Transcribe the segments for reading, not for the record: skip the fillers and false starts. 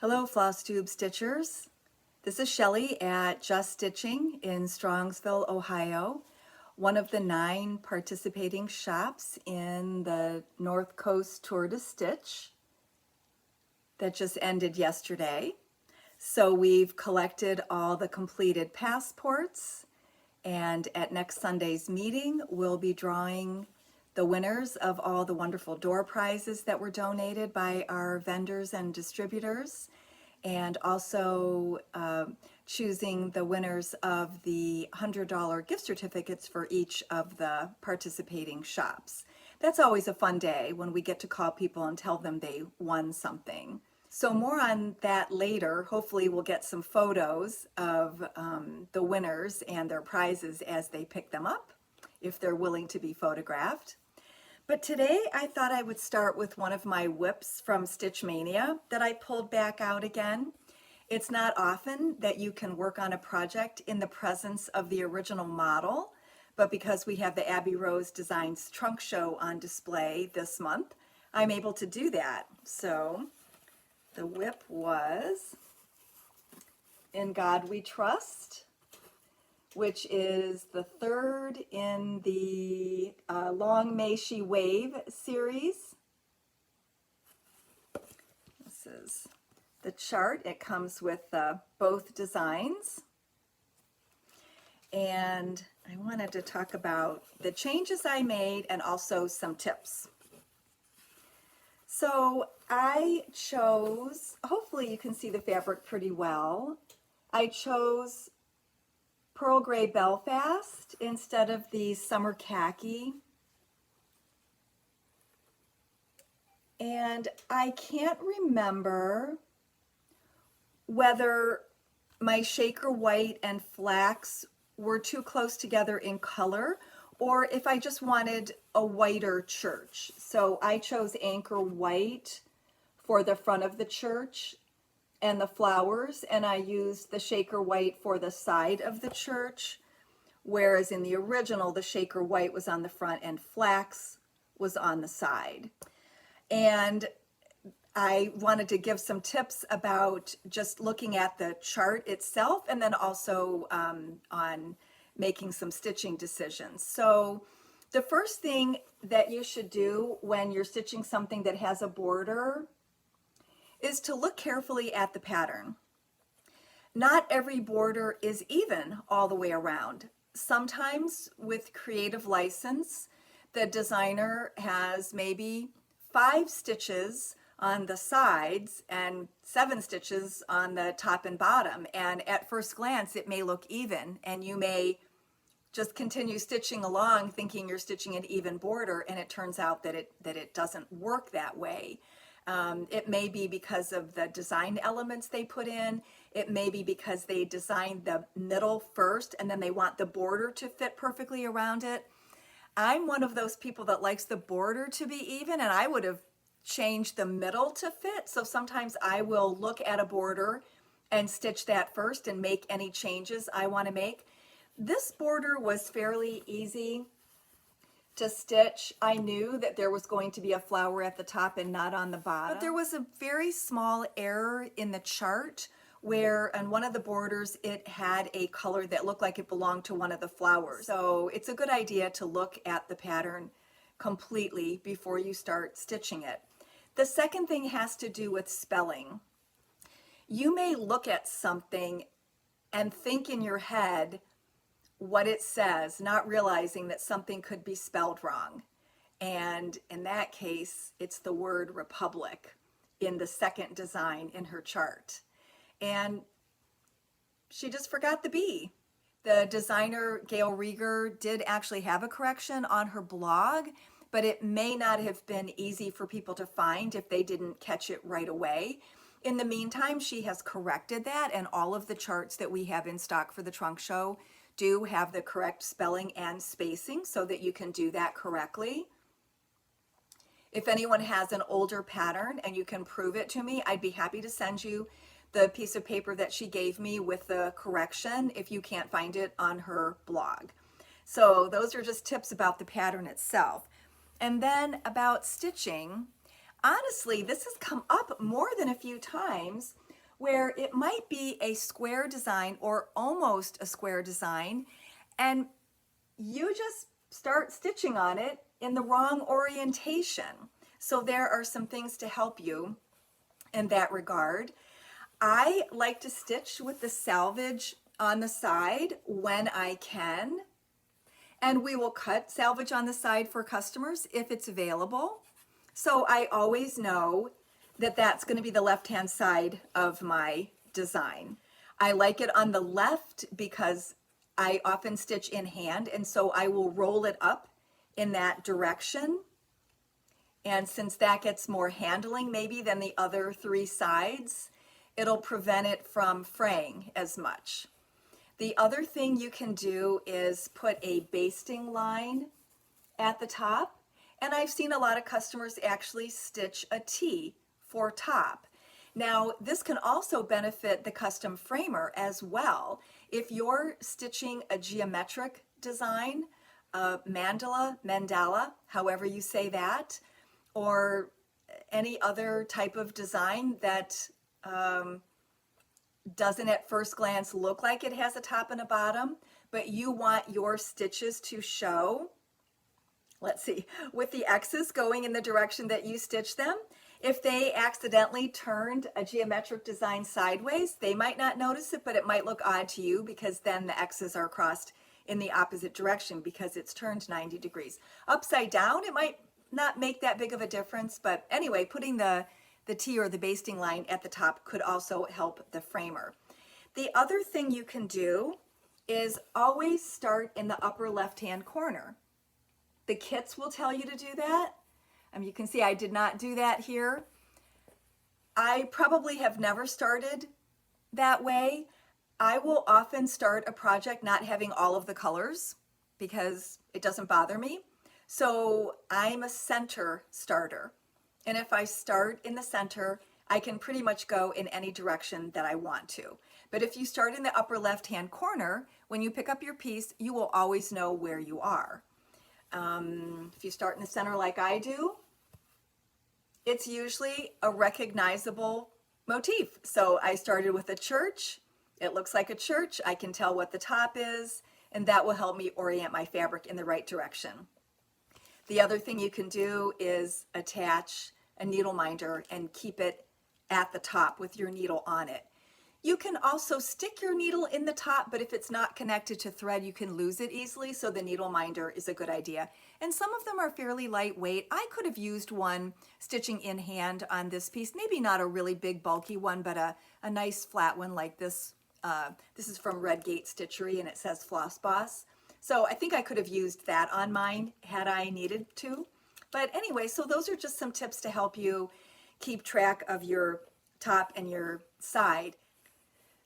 Hello, FlossTube Stitchers. This is Shelley at Just Stitching in Strongsville, Ohio, one of the 9 participating shops in the North Coast Tour de Stitch that just ended yesterday. So we've collected all the completed passports, and at next Sunday's meeting, we'll be drawing the winners of all the wonderful door prizes that were donated by our vendors and distributors, and also choosing the winners of the $100 gift certificates for each of the participating shops. That's always a fun day when we get to call people and tell them they won something. So more on that later. Hopefully we'll get some photos of the winners and their prizes as they pick them up, if they're willing to be photographed. But today I thought I would start with one of my whips from Stitch Mania that I pulled back out again. It's not often that you can work on a project in the presence of the original model, but because we have the Abby Rose Designs trunk show on display this month, I'm able to do that. So the whip was In God We Trust, which is the 3rd in the Long May She Wave series. This is the chart. It comes with both designs. And I wanted to talk about the changes I made and also some tips. So I chose, hopefully you can see the fabric pretty well, I chose Pearl Gray Belfast instead of the Summer Khaki. And I can't remember whether my Shaker White and Flax were too close together in color or if I just wanted a whiter church. So I chose Anchor White for the front of the church and the flowers, and I used the Shaker White for the side of the church, whereas in the original the Shaker White was on the front and Flax was on the side. And I wanted to give some tips about just looking at the chart itself and then also on making some stitching decisions. So the first thing that you should do when you're stitching something that has a border is to look carefully at the pattern. Not every border is even all the way around. Sometimes with creative license, the designer has maybe 5 stitches on the sides and 7 stitches on the top and bottom. And at first glance, it may look even, and you may just continue stitching along thinking you're stitching an even border, and it turns out that it doesn't work that way. It may be because of the design elements they put in. It may be because they designed the middle first and then they want the border to fit perfectly around it. I'm one of those people that likes the border to be even, and I would have changed the middle to fit. So sometimes I will look at a border and stitch that first and make any changes I want to make. This border was fairly easy to stitch. I knew that there was going to be a flower at the top and not on the bottom. But there was a very small error in the chart where on one of the borders it had a color that looked like it belonged to one of the flowers. So it's a good idea to look at the pattern completely before you start stitching it. The second thing has to do with spelling. You may look at something and think in your head what it says, not realizing that something could be spelled wrong. And in that case, it's the word republic in the second design in her chart. And she just forgot the B. The designer, Gail Rieger, did actually have a correction on her blog, but it may not have been easy for people to find if they didn't catch it right away. In the meantime, she has corrected that, and all of the charts that we have in stock for the trunk show do have the correct spelling and spacing so that you can do that correctly. If anyone has an older pattern and you can prove it to me, I'd be happy to send you the piece of paper that she gave me with the correction if you can't find it on her blog. So those are just tips about the pattern itself. And then about stitching, honestly, this has come up more than a few times where it might be a square design or almost a square design, and you just start stitching on it in the wrong orientation. So there are some things to help you in that regard. I like to stitch with the salvage on the side when I can, and we will cut salvage on the side for customers if it's available. So I always know that that's going to be the left-hand side of my design. I like it on the left because I often stitch in hand, and so I will roll it up in that direction. And since that gets more handling maybe than the other three sides, it'll prevent it from fraying as much. The other thing you can do is put a basting line at the top. And I've seen a lot of customers actually stitch a T for top. Now, this can also benefit the custom framer as well. If you're stitching a geometric design, a mandala, however you say that, or any other type of design that doesn't at first glance look like it has a top and a bottom, but you want your stitches to show, let's see, with the X's going in the direction that you stitch them. If they accidentally turned a geometric design sideways, they might not notice it, but it might look odd to you because then the X's are crossed in the opposite direction because it's turned 90 degrees. Upside down, it might not make that big of a difference, but anyway, putting the T or the basting line at the top could also help the framer. The other thing you can do is always start in the upper left-hand corner. The kits will tell you to do that. You can see I did not do that here. I probably have never started that way. I will often start a project not having all of the colors because it doesn't bother me. So I'm a center starter. And if I start in the center, I can pretty much go in any direction that I want to. But if you start in the upper left-hand corner, when you pick up your piece, you will always know where you are. If you start in the center like I do, it's usually a recognizable motif. So I started with a church. It looks like a church. I can tell what the top is, and that will help me orient my fabric in the right direction. The other thing you can do is attach a needle minder and keep it at the top with your needle on it. You can also stick your needle in the top, but if it's not connected to thread, you can lose it easily, so the needle minder is a good idea. And some of them are fairly lightweight. I could have used one stitching in hand on this piece, maybe not a really big bulky one, but a nice flat one like this. This is from Redgate Stitchery, and it says Floss Boss. So I think I could have used that on mine had I needed to. But anyway, so those are just some tips to help you keep track of your top and your side.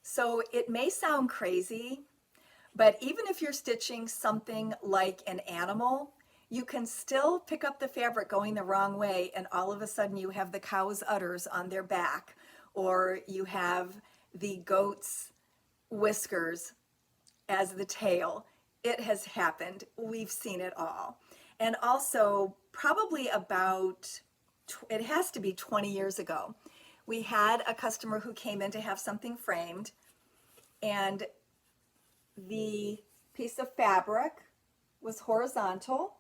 So it may sound crazy, but even if you're stitching something like an animal, you can still pick up the fabric going the wrong way, and all of a sudden you have the cow's udders on their back, or you have the goat's whiskers as the tail. It has happened. We've seen it all. And also, probably about, it has to be 20 years ago, we had a customer who came in to have something framed, and the piece of fabric was horizontal,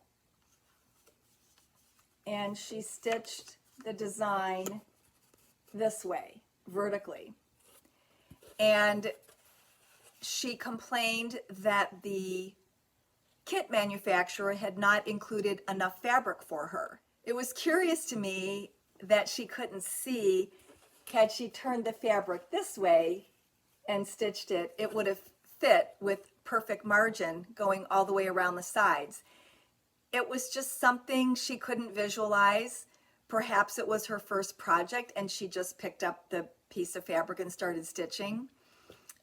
and she stitched the design this way, vertically. And she complained that the kit manufacturer had not included enough fabric for her. It was curious to me that she couldn't see, had she turned the fabric this way and stitched it, it would have fit with perfect margin going all the way around the sides. It was just something she couldn't visualize. Perhaps it was her first project and she just picked up the piece of fabric and started stitching.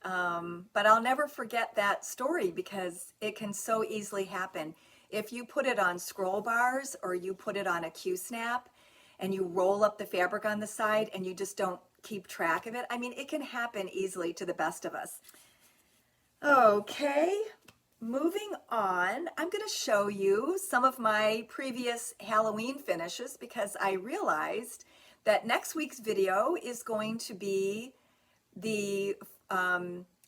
But I'll never forget that story because it can so easily happen. If you put it on scroll bars or you put it on a Q-snap and you roll up the fabric on the side and you just don't keep track of it, I mean, it can happen easily to the best of us. Okay, moving on, I'm going to show you some of my previous Halloween finishes because I realized that next week's video is going to be the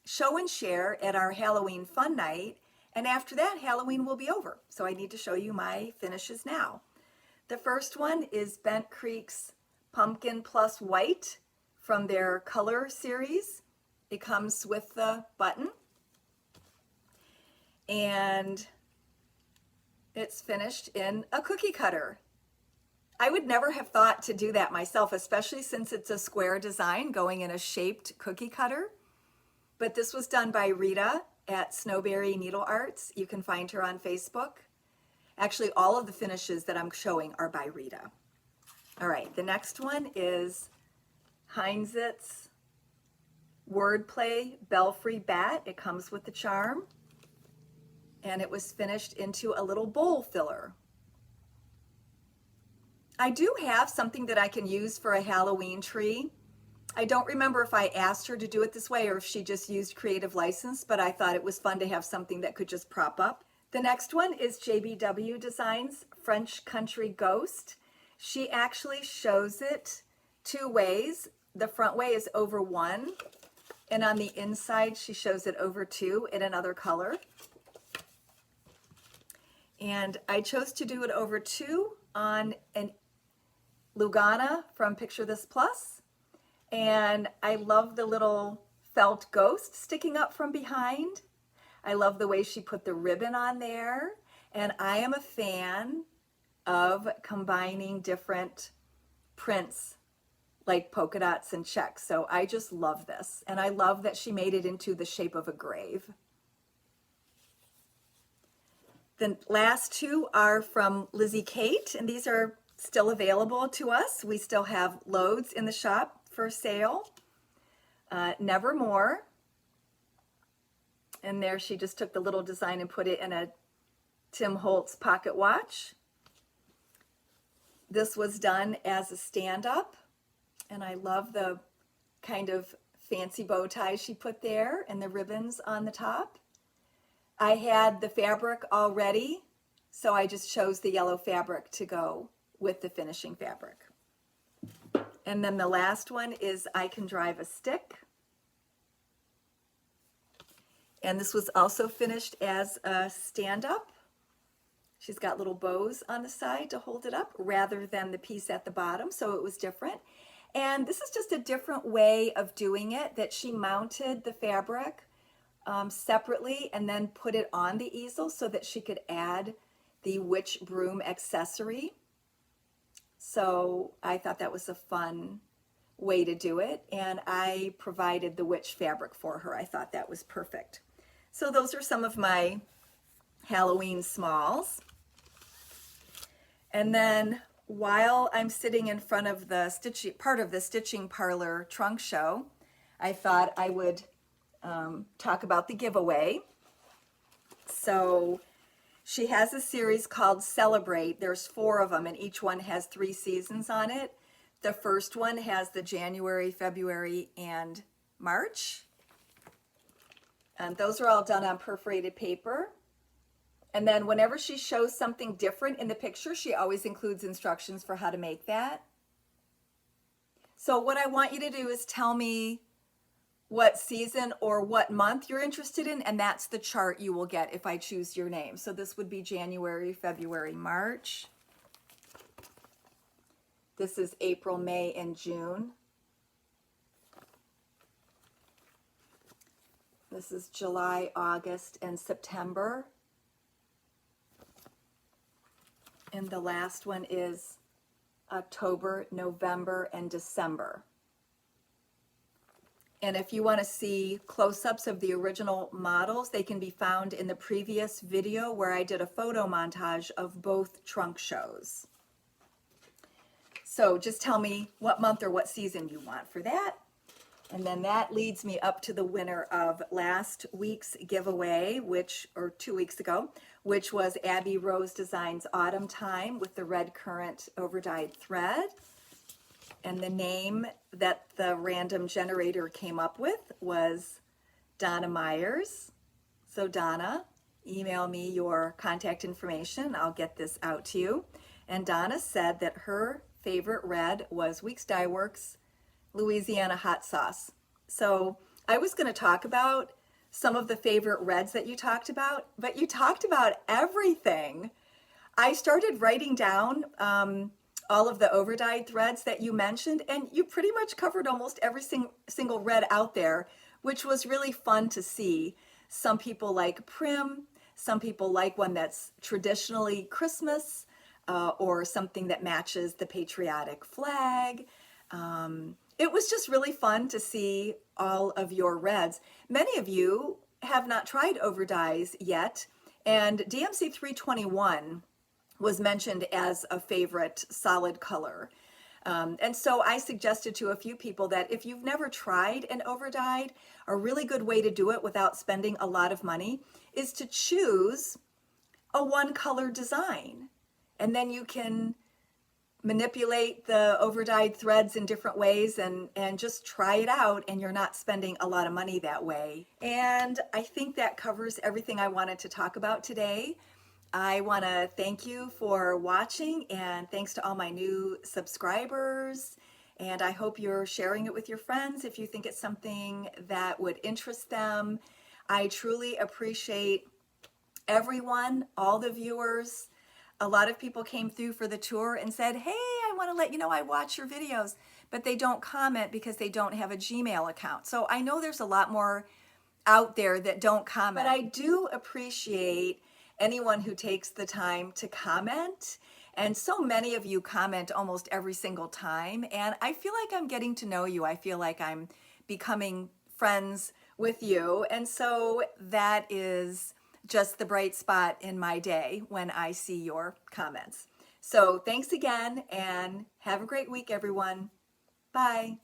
show and share at our Halloween fun night. And after that, Halloween will be over. So I need to show you my finishes now. The first one is Bent Creek's Pumpkin Plus White from their color series. It comes with the button. And it's finished in a cookie cutter. I would never have thought to do that myself, especially since it's a square design going in a shaped cookie cutter. But this was done by Rita at Snowberry Needle Arts. You can find her on Facebook. Actually, all of the finishes that I'm showing are by Rita. All right, the next one is Heinz's Wordplay Belfry Bat. It comes with the charm. And it was finished into a little bowl filler. I do have something that I can use for a Halloween tree. I don't remember if I asked her to do it this way or if she just used creative license, but I thought it was fun to have something that could just prop up. The next one is JBW Designs French Country Ghost. She actually shows it two ways. The front way is over one, and on the inside she shows it over two in another color. And I chose to do it over two on an Lugana from Picture This Plus. And I love the little felt ghost sticking up from behind. I love the way she put the ribbon on there. And I am a fan of combining different prints like polka dots and checks. So I just love this. And I love that she made it into the shape of a grave. The last two are from Lizzie Kate, and these are still available to us. We still have loads in the shop for sale. Nevermore. And there she just took the little design and put it in a Tim Holtz pocket watch. This was done as a stand-up, and I love the kind of fancy bow tie she put there and the ribbons on the top. I had the fabric already, so I just chose the yellow fabric to go with the finishing fabric. And then the last one is I Can Drive a Stick. And this was also finished as a stand-up. She's got little bows on the side to hold it up rather than the piece at the bottom, so it was different. And this is just a different way of doing it, that she mounted the fabric separately and then put it on the easel so that she could add the witch broom accessory. So I thought that was a fun way to do it, and I provided the witch fabric for her. I thought that was perfect. So those are some of my Halloween smalls. And then while I'm sitting in front of the stitching part of the Stitching Parlor trunk show, I thought I would talk about the giveaway. So she has a series called Celebrate. There's 4 of them, and each one has 3 seasons on it. The first one has the January, February, and March. And those are all done on perforated paper. And then whenever she shows something different in the picture, she always includes instructions for how to make that. So what I want you to do is tell me what season or what month you're interested in, and that's the chart you will get if I choose your name. So this would be January, February, March. This is April, May, and June. This is July, August, and September. And the last one is October, November, and December. And if you want to see close-ups of the original models, they can be found in the previous video where I did a photo montage of both trunk shows. So just tell me what month or what season you want for that. And then that leads me up to the winner of last week's giveaway, or 2 weeks ago, which was Abby Rose Designs Autumn Time with the red currant overdyed thread. And the name that the random generator came up with was Donna Myers. So Donna, email me your contact information. I'll get this out to you. And Donna said that her favorite red was Weeks Dye Works Louisiana Hot Sauce. So I was going to talk about some of the favorite reds that you talked about, but you talked about everything. I started writing down all of the overdyed threads that you mentioned, and you pretty much covered almost every single red out there, which was really fun to see. Some people like prim, some people like one that's traditionally Christmas, or something that matches the patriotic flag. It was just really fun to see all of your reds. Many of you have not tried overdyes yet, and DMC 321 was mentioned as a favorite solid color. And so I suggested to a few people that if you've never tried an overdyed, a really good way to do it without spending a lot of money is to choose a one color design. And then you can manipulate the overdyed threads in different ways and just try it out, and you're not spending a lot of money that way. And I think that covers everything I wanted to talk about today. I want to thank you for watching, and thanks to all my new subscribers. And I hope you're sharing it with your friends if you think it's something that would interest them. I truly appreciate everyone, all the viewers. A lot of people came through for the tour and said, hey, I want to let you know I watch your videos, but they don't comment because they don't have a Gmail account. So I know there's a lot more out there that don't comment, but I do appreciate anyone who takes the time to comment. And so many of you comment almost every single time. And I feel like I'm getting to know you. I feel like I'm becoming friends with you. And so that is just the bright spot in my day when I see your comments. So thanks again, and have a great week, everyone. Bye.